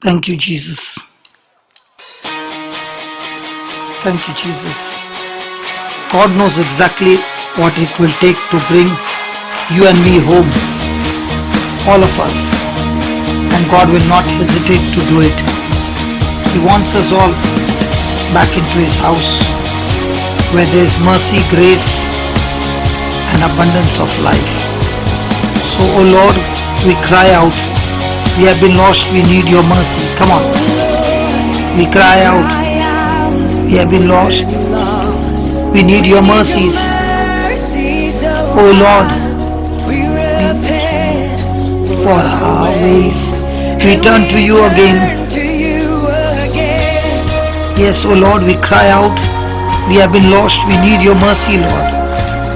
Thank you, Jesus. Thank you, Jesus. God knows exactly what it will take to bring you and me home, all of us, and God will not hesitate to do it. He wants us all back into His house where there is mercy, grace, and abundance of life. So, oh Lord, we cry out. We have been lost, we need your mercy. Come on. We cry out. We have been lost. We need your mercies. Oh Lord, for our ways. We turn to you again. Yes, oh Lord, we cry out. We have been lost. We need your mercy, Lord.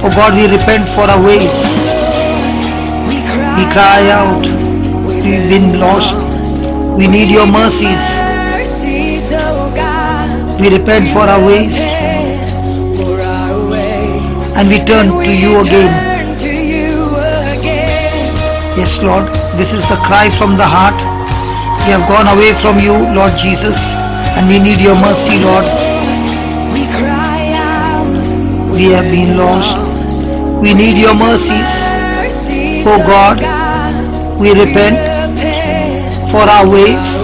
Oh God, we repent for our ways. We cry out. We've been lost. We need your mercies. We repent for our ways. And we turn to you again. Yes, Lord, this is the cry from the heart. We have gone away from you, Lord Jesus, and we need your mercy, Lord. We have been lost. We need your mercies. Oh God, we repent for our ways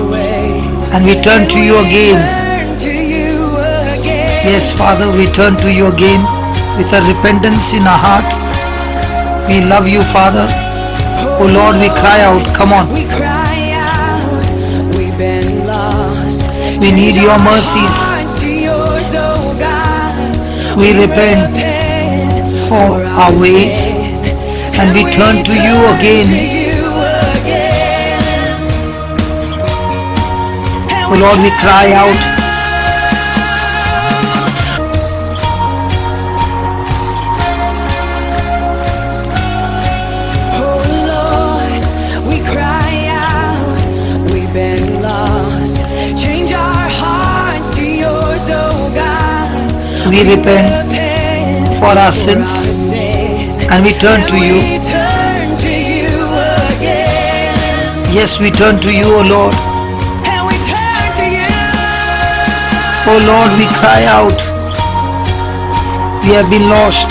and we turn to you again. Yes, Father, we turn to you again with a repentance in our heart. We love you, Father. Oh Lord, we cry out. Come on. We need your mercies. We repent for our ways and we turn to you again. Oh Lord, we cry out. Oh Lord, we cry out. We've been lost. Change our hearts to yours, oh God. We repent for our sins and we turn to you. Yes, we turn to you, O Lord. Oh Lord, we cry out. We have been lost.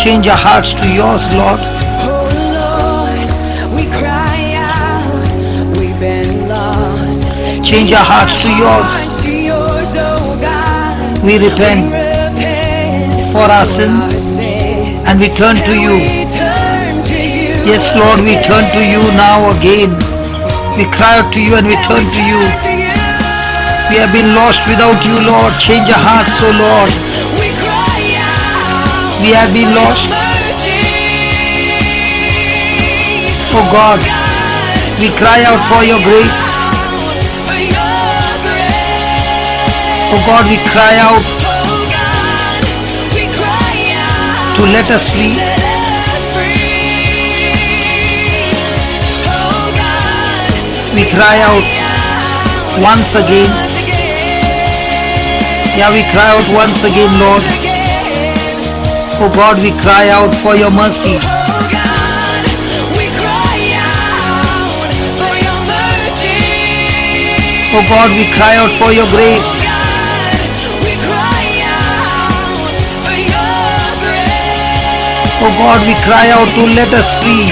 Change our hearts to yours, Lord. Oh Lord, we cry out. We've been lost. Change our hearts to yours. Oh God. We repent for our sins and we turn to you. Yes, Lord, we turn to you now again. We cry out to you and we turn to you. We have been lost without you, Lord. Change our hearts, oh Lord. We have been lost. Oh God, we cry out for your grace. Oh God, we cry out to let us free. We cry out once again. Yeah, we cry out once again, Lord. Oh God, we cry out for your mercy. Oh God, we cry out for your grace. Oh God, we cry out to let us free.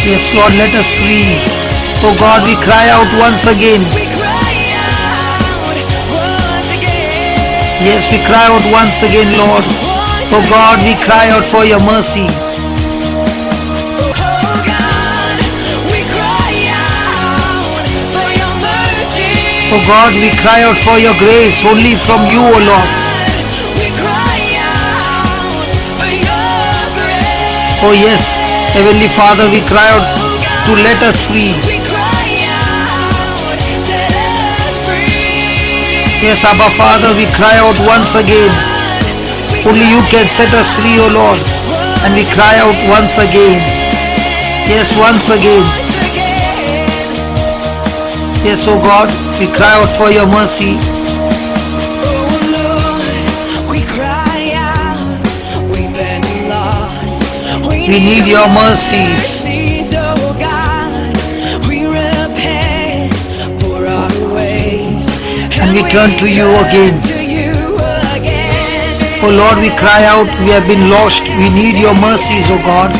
Yes, Lord, let us free. Oh God, we cry out once again. Yes, we cry out once again, Lord. Oh God, we cry out for your mercy. Oh God, we cry out for your grace only from you, O Lord. Oh yes, Heavenly Father, we cry out to let us free. Yes, Abba Father, we cry out once again. Only you can set us free, O Lord. And we cry out once again. Yes, once again. Yes, O God, we cry out for your mercy. Oh Lord, we cry out. We've been lost. We We need your mercies. Oh God, we repent for our ways, And we turn to you again. Oh Lord, we cry out, we have been lost. We need your mercies, oh God.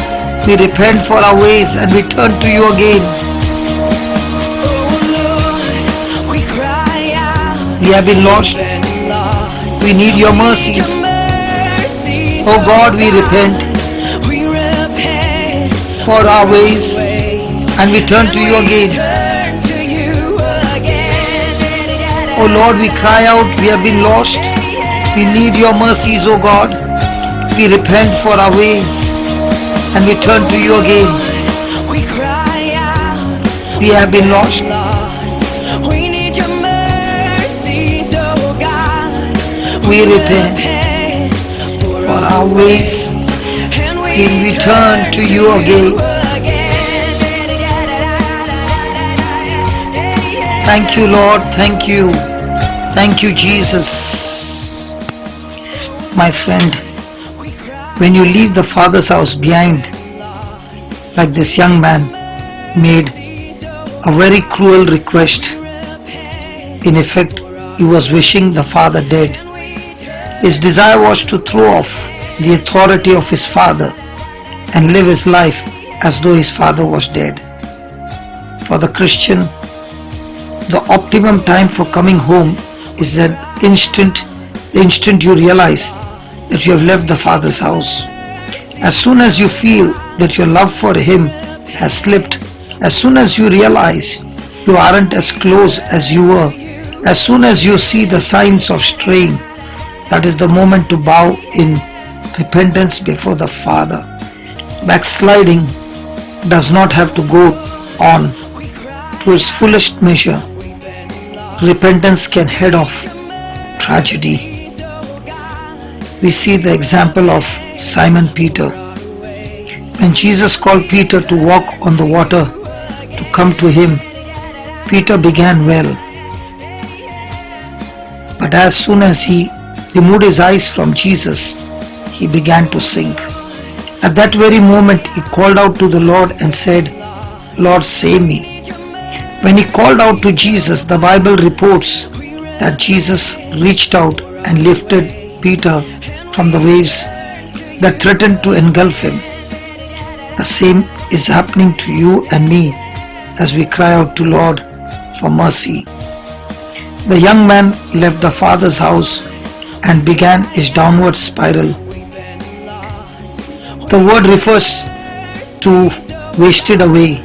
We repent for our ways and we turn to you again. We have been lost. We need your mercies. Oh God, we repent for our ways and we turn to you again. Oh Lord, we cry out, we have been lost. We need your mercies, oh God. We repent for our ways and we turn to you again. We have been lost. We need your mercies, oh God. We repent for our ways and we turn to you again. Thank you, Lord. Thank you. Thank you, Jesus. My friend, when you leave the Father's house behind, like this young man made a very cruel request. In effect, he was wishing the father dead. His desire was to throw off the authority of his father and live his life as though his father was dead. For the Christian, the optimum time for coming home is the instant you realize that you have left the Father's house. As soon as you feel that your love for Him has slipped, as soon as you realize you aren't as close as you were, as soon as you see the signs of straying, that is the moment to bow in repentance before the Father. Backsliding does not have to go on to its fullest measure. Repentance can head off tragedy. We see the example of Simon Peter. When Jesus called Peter to walk on the water to come to him, Peter began well. But as soon as he removed his eyes from Jesus, he began to sink. At that very moment, he called out to the Lord and said, "Lord, save me." When he called out to Jesus, the Bible reports that Jesus reached out and lifted Peter from the waves that threatened to engulf him. The same is happening to you and me as we cry out to Lord for mercy. The young man left the Father's house and began his downward spiral. The word refers to wasted away.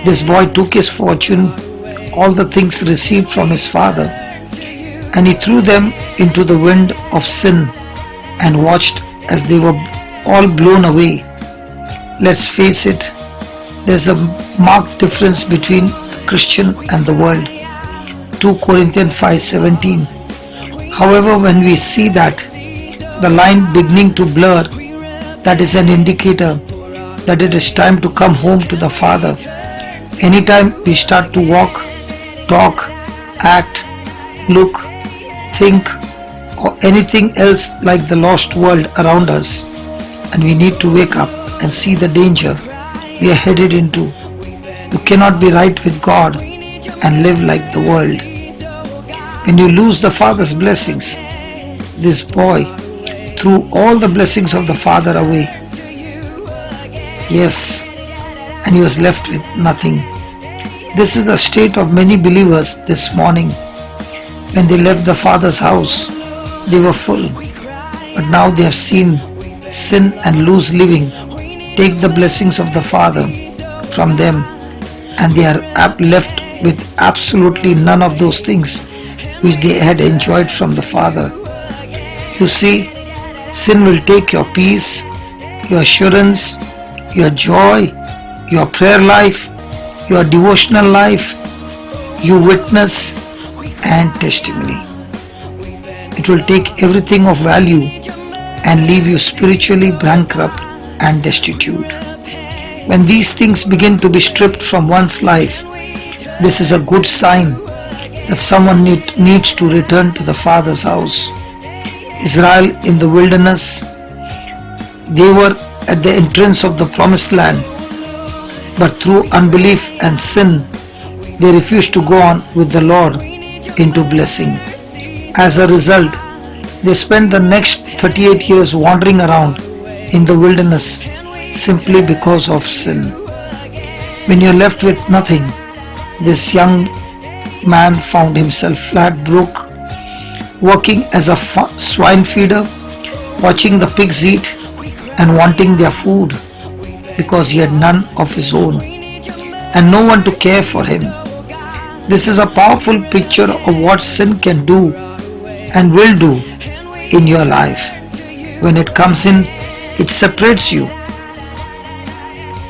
This boy took his fortune, all the things received from his father, and he threw them into the wind of sin and watched as they were all blown away. Let's face it, there's a marked difference between the Christian and the world. 2 Corinthians 5:17. However, when we see that the line beginning to blur, that is an indicator that it is time to come home to the Father. Anytime we start to walk, talk, act, look, think, or anything else like the lost world around us, and we need to wake up and see the danger we are headed into. You cannot be right with God and live like the world. When you lose the Father's blessings, this boy threw all the blessings of the Father away. Yes, and he was left with nothing. This is the state of many believers this morning. When they left the Father's house, they were full, but now they have seen sin and loose living take the blessings of the Father from them, and they are left with absolutely none of those things which they had enjoyed from the Father. You see, sin will take your peace, your assurance, your joy, your prayer life, your devotional life, your witness and testimony. It will take everything of value and leave you spiritually bankrupt and destitute. When these things begin to be stripped from one's life, this is a good sign that someone needs to return to the Father's house. Israel in the wilderness, they were at the entrance of the promised land, but through unbelief and sin, they refused to go on with the Lord into blessing. As a result, they spent the next 38 years wandering around in the wilderness simply because of sin. When you're left with nothing, this young man found himself flat broke, working as a swine feeder, watching the pigs eat and wanting their food because he had none of his own and no one to care for him. This is a powerful picture of what sin can do and will do in your life. When it comes in, it separates you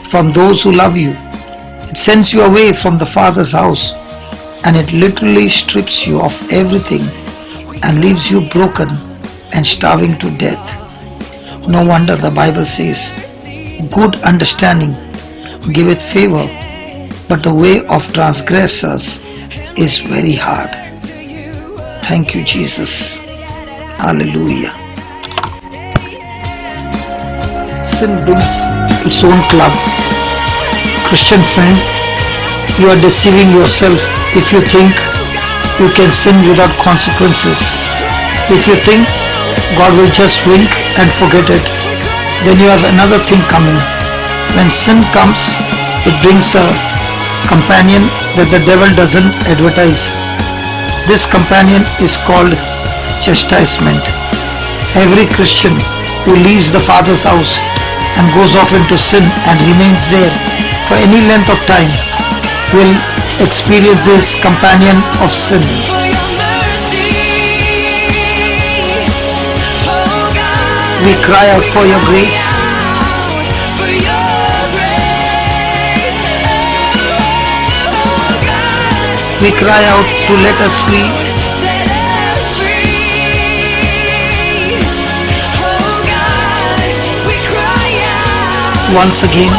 from those who love you. It sends you away from the Father's house, and it literally strips you of everything and leaves you broken and starving to death. No wonder the Bible says, good understanding giveth favor, but the way of transgressors is very hard. Thank you, Jesus. Hallelujah. Sin brings its own club. Christian friend, you are deceiving yourself if you think you can sin without consequences. If you think God will just wink and forget it, then you have another thing coming. When sin comes, it brings a companion that the devil doesn't advertise. This companion is called chastisement. Every Christian who leaves the Father's house and goes off into sin and remains there for any length of time will experience this companion of sin. We cry out for your grace. We cry out to let us free. Once again.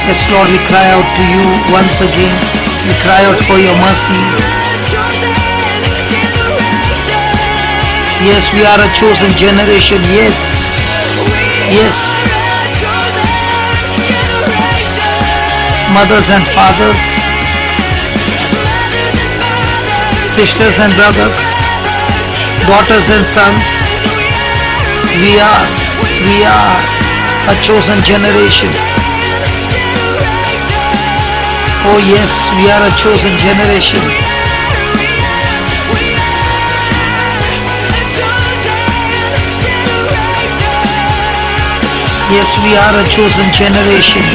Yes, Lord, we cry out to you once again. We cry out for your mercy. Yes, we are a chosen generation. Yes. Yes. Mothers and fathers, sisters and brothers, daughters and sons, we are a chosen generation. Oh yes, we are a chosen generation. Yes, we are a chosen generation.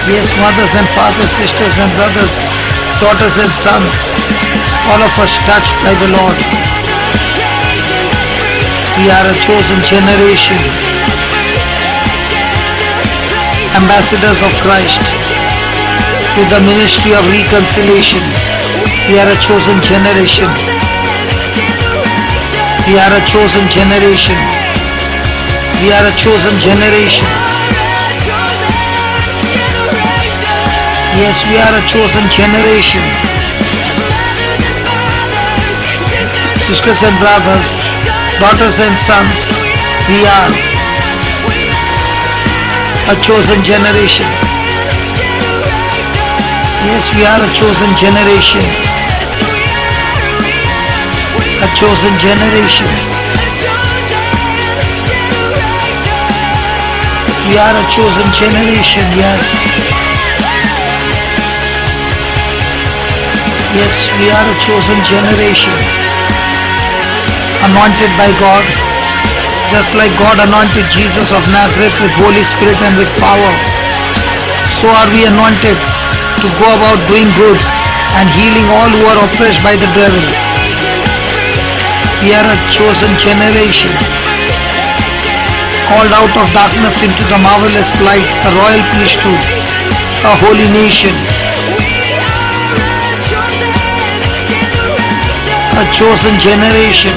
Yes, mothers and fathers, sisters and brothers, daughters and sons, all of us touched by the Lord. We are a chosen generation, ambassadors of Christ with the ministry of reconciliation. We are a chosen generation. We are a chosen generation. We are a chosen generation. Yes, we are a chosen generation. Sisters and brothers, daughters and sons, we are a chosen generation. Yes, we are a chosen generation. A chosen generation. We are a chosen generation, yes. Yes, we are a chosen generation, anointed by God, just like God anointed Jesus of Nazareth with Holy Spirit and with power. So are we anointed to go about doing good and healing all who are oppressed by the devil. We are a chosen generation, called out of darkness into the marvelous light, a royal priesthood, a holy nation. A chosen generation.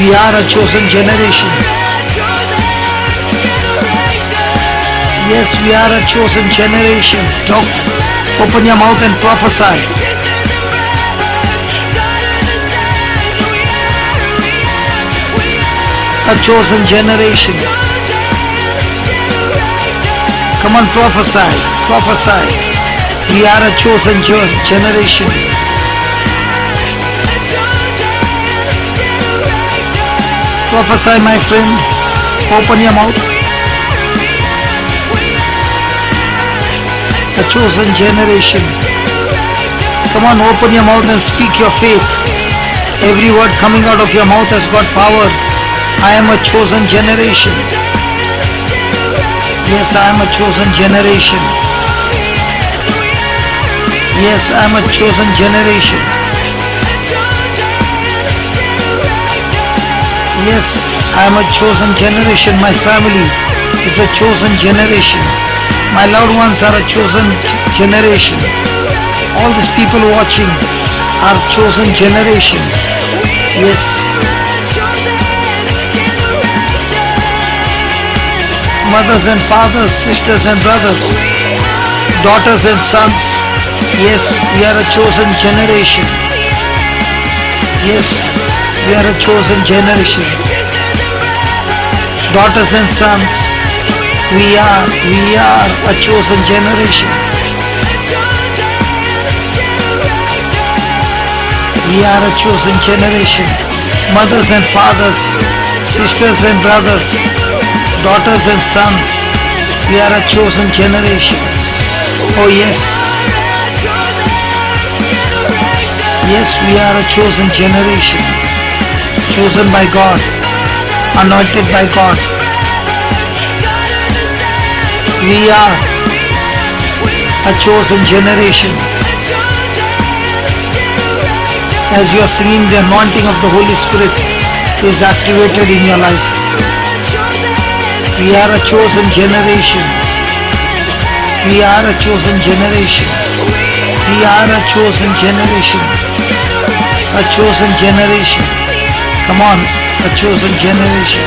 We are a chosen generation. Yes, we are a chosen generation. Talk. Open your mouth and prophesy. A chosen generation. Come on, prophesy. Prophesy. We are a chosen generation. Prophesy, my friend. Open your mouth. A chosen generation. Come on, open your mouth and speak your faith. Every word coming out of your mouth has got power. I am a chosen generation. Yes, I am a chosen generation. Yes, I am a chosen generation. Yes, I am a chosen generation. My family is a chosen generation. My loved ones are a chosen generation. All these people watching are chosen generation. Yes. Mothers and fathers, sisters and brothers, daughters and sons. Yes, we are a chosen generation. Yes, we are a chosen generation. Daughters and sons, we are a chosen generation. We are a chosen generation. Mothers and fathers, sisters and brothers, daughters and sons, we are a chosen generation. Oh yes. Yes, we are a chosen generation. Chosen by God. Anointed by God. We are a chosen generation. As you are singing, the anointing of the Holy Spirit is activated in your life. We are a chosen generation. We are a chosen generation. We are a chosen generation. A chosen generation. Come on, a chosen generation.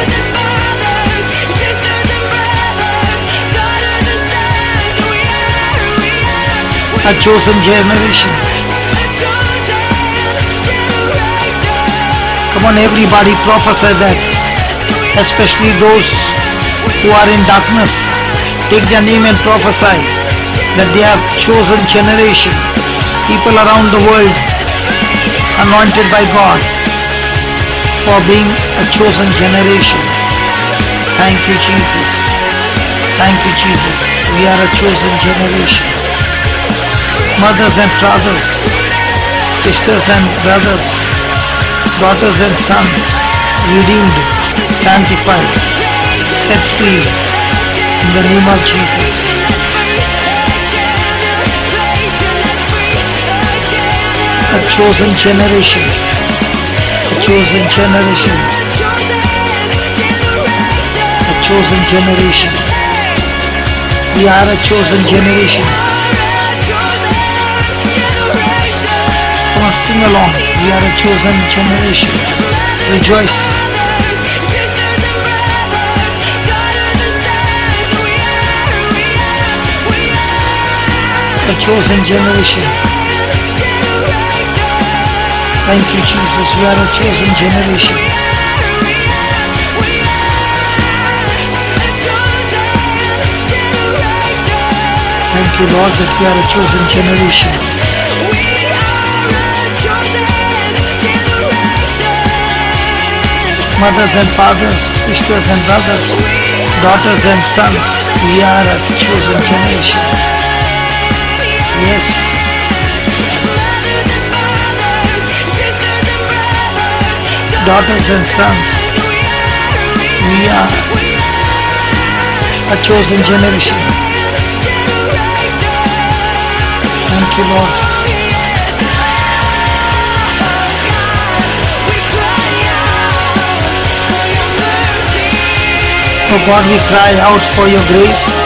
A chosen generation. Come on, everybody prophesy that. Especially those who are in darkness, take their name and prophesy that they are chosen generation. People around the world anointed by God for being a chosen generation. Thank you, Jesus. Thank you, Jesus. We are a chosen generation. Mothers and fathers, sisters and brothers, daughters and sons, redeemed, sanctified, set free in the name of Jesus. A chosen generation. A chosen generation. A chosen generation. We are a chosen generation. Come on, sing along. We are a chosen generation. Rejoice. A chosen generation. Thank you, Jesus. We are a chosen generation. Thank you, Lord, that we are a chosen generation. Mothers and fathers, sisters and brothers, daughters and sons, we are a chosen generation. Yes. Daughters and sons, we are a chosen generation. Thank you, Lord. Oh God, we cry out for your grace.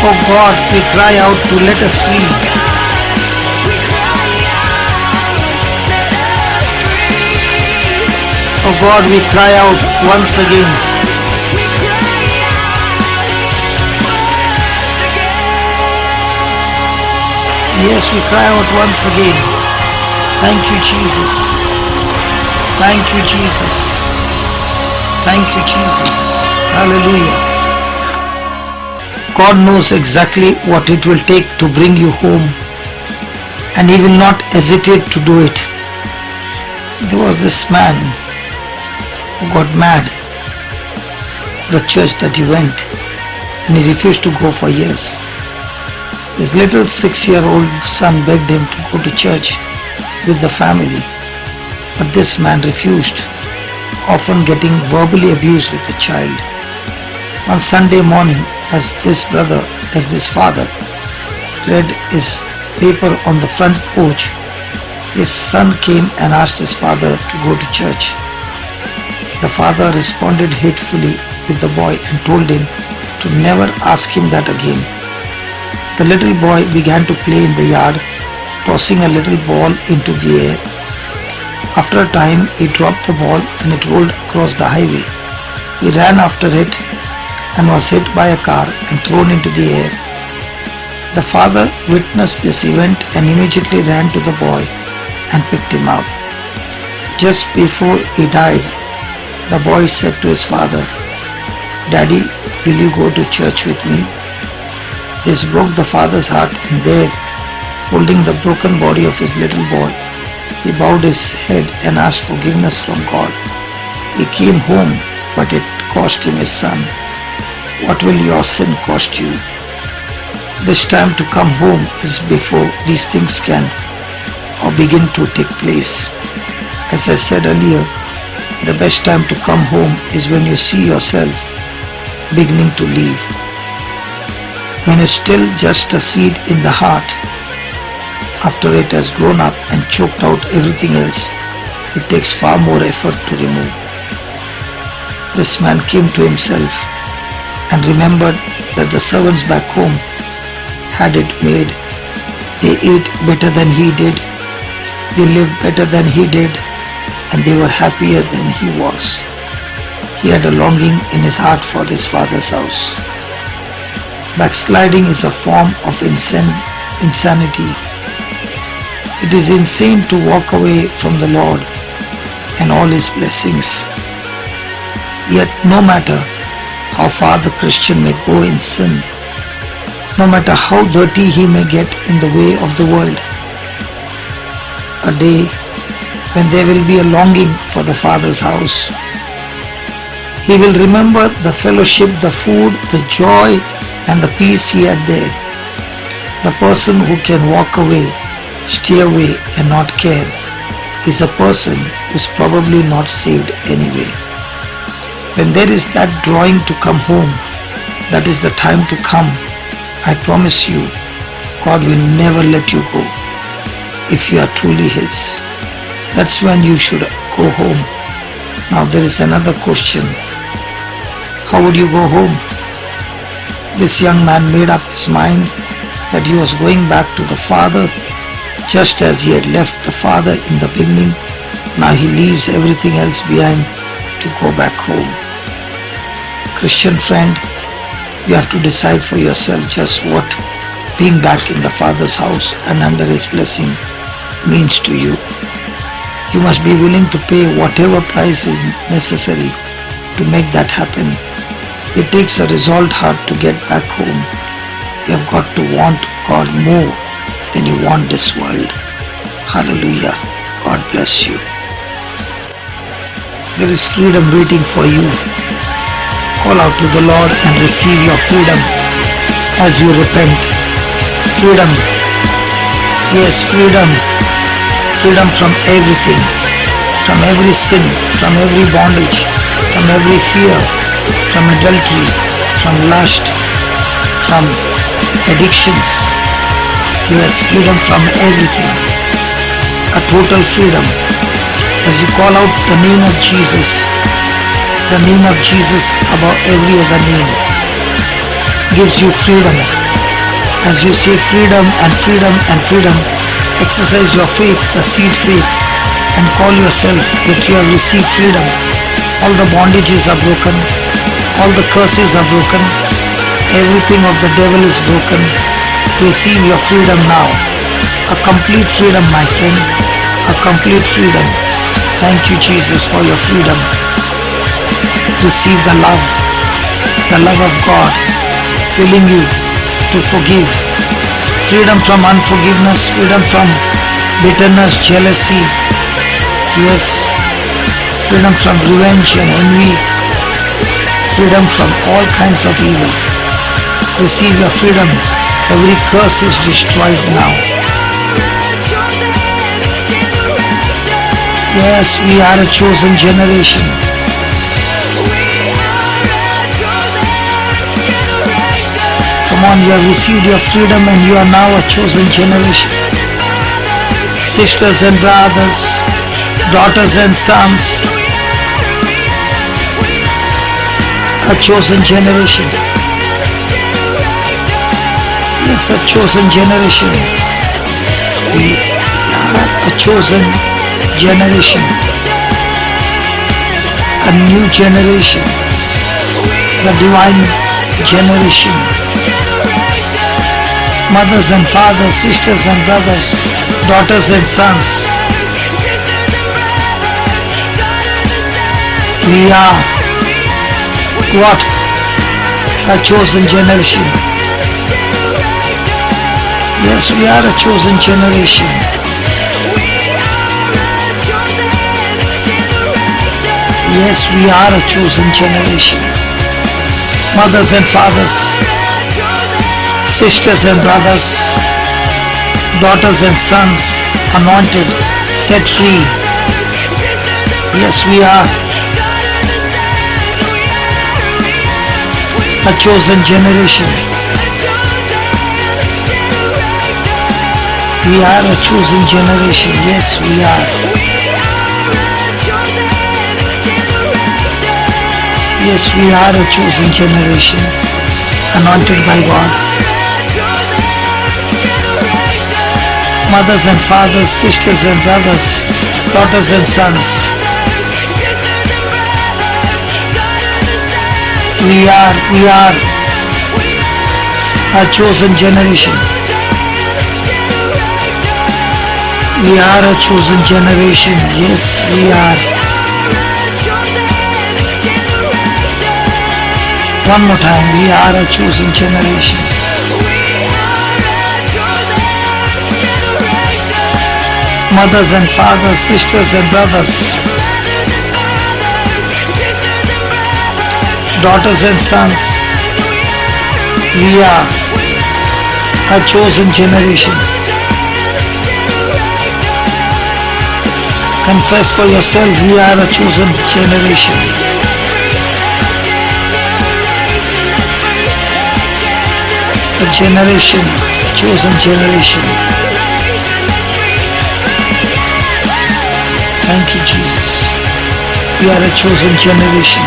Oh God, we cry out to let us free. Oh Oh God, we cry out once again. We cry out once again. Yes, we cry out once again. Thank you, Jesus. Thank you, Jesus. Thank you, Jesus. Hallelujah. God knows exactly what it will take to bring you home, and He will not hesitate to do it. There was this man who got mad at the church that he went, and he refused to go for years. His little 6-year-old son begged him to go to church with the family, but this man refused, often getting verbally abused with the child. On Sunday morning, as this father read his paper on the front porch, his son came and asked his father to go to church. The father responded hatefully with the boy and told him to never ask him that again. The little boy began to play in the yard, tossing a little ball into the air. After a time, he dropped the ball and it rolled across the highway. He ran after it and was hit by a car and thrown into the air. The father witnessed this event and immediately ran to the boy and picked him up. Just before he died, the boy said to his father, "Daddy, will you go to church with me?" This broke the father's heart, and there, holding the broken body of his little boy, he bowed his head and asked forgiveness from God. He came home, but it cost him his son. What will your sin cost you? This time to come home is before these things can or begin to take place. As I said earlier, the best time to come home is when you see yourself beginning to leave. When it's still just a seed in the heart, after it has grown up and choked out everything else, it takes far more effort to remove. This man came to himself and remembered that the servants back home had it made. They ate better than he did, they lived better than he did, and they were happier than he was. He had a longing in his heart for his father's house. Backsliding is a form of insanity. It is insane to walk away from the Lord and all His blessings. Yet no matter how far the Christian may go in sin, no matter how dirty he may get in the way of the world, a day when there will be a longing for the Father's house. He will remember the fellowship, the food, the joy, and the peace he had there. The person who can walk away, stay away, and not care is a person who is probably not saved anyway. When there is that drawing to come home, that is the time to come. I promise you, God will never let you go if you are truly His. That's when you should go home. Now there is another question. How would you go home? This young man made up his mind that he was going back to the Father just as he had left the Father in the beginning. Now he leaves everything else behind to go back home. Christian friend, you have to decide for yourself just what being back in the Father's house and under His blessing means to you. You must be willing to pay whatever price is necessary to make that happen. It takes a resolved heart to get back home. You have got to want God more than you want this world. Hallelujah. God bless you. There is freedom waiting for you. Call out to the Lord and receive your freedom as you repent. Freedom. Yes, freedom. Freedom from everything. From every sin. From every bondage. From every fear. From adultery. From lust. From addictions. Yes, freedom from everything. A total freedom. As you call out the name of Jesus, the name of Jesus above every other name gives you freedom. As you say freedom and freedom and freedom, exercise your faith, the seed faith, and call yourself that you have received freedom. All the bondages are broken. All the curses are broken. Everything of the devil is broken. Receive your freedom now. A complete freedom, my friend. A complete freedom. Thank you, Jesus, for your freedom. Receive the love of God filling you to forgive. Freedom from unforgiveness, freedom from bitterness, jealousy. Yes, freedom from revenge and envy. Freedom from all kinds of evil. Receive your freedom. Every curse is destroyed now. Yes, we are a chosen generation. Come on, you have received your freedom and you are now a chosen generation. Sisters and brothers, daughters and sons, a chosen generation. Yes, a chosen generation. We are a chosen generation. A new generation. The divine generation. Mothers and fathers, sisters and brothers, daughters and sons. We are what? A chosen generation. Yes, we are a chosen generation. Yes, we are a chosen generation. Mothers and fathers, sisters and brothers, daughters and sons, anointed, set free. Yes, we are a chosen generation. We are a chosen generation. Yes, we are. Yes, we are a chosen generation, anointed by God. Mothers and fathers, sisters and brothers, daughters and sons. We are a chosen generation. We are a chosen generation. Yes, we are. One more time, we are a chosen generation. Mothers and fathers, sisters and brothers, daughters and sons, we are a chosen generation. Confess for yourself, we are a chosen generation. A generation, chosen generation. Thank you, Jesus. We are a chosen generation.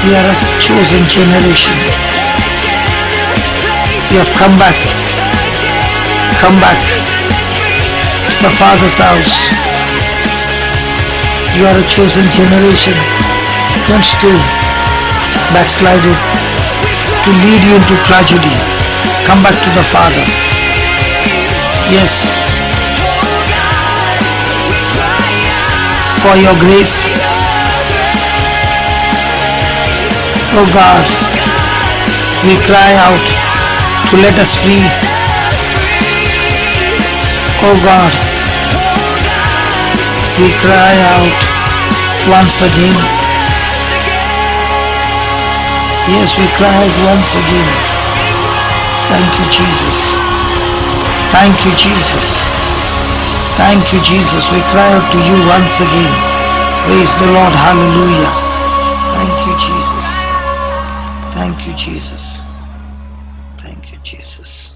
We are a chosen generation. We have come back to the Father's house. You are a chosen generation. Don't stay backslided to lead you into tragedy. Come back to the Father. Yes. For your grace. Oh God, we cry out to let us free. Oh God, we cry out once again. Yes, we cry out once again. Thank you, Jesus. Thank you, Jesus. Thank you, Jesus. We cry out to you once again. Praise the Lord. Hallelujah. Thank you, Jesus. Thank you, Jesus. Thank you, Jesus.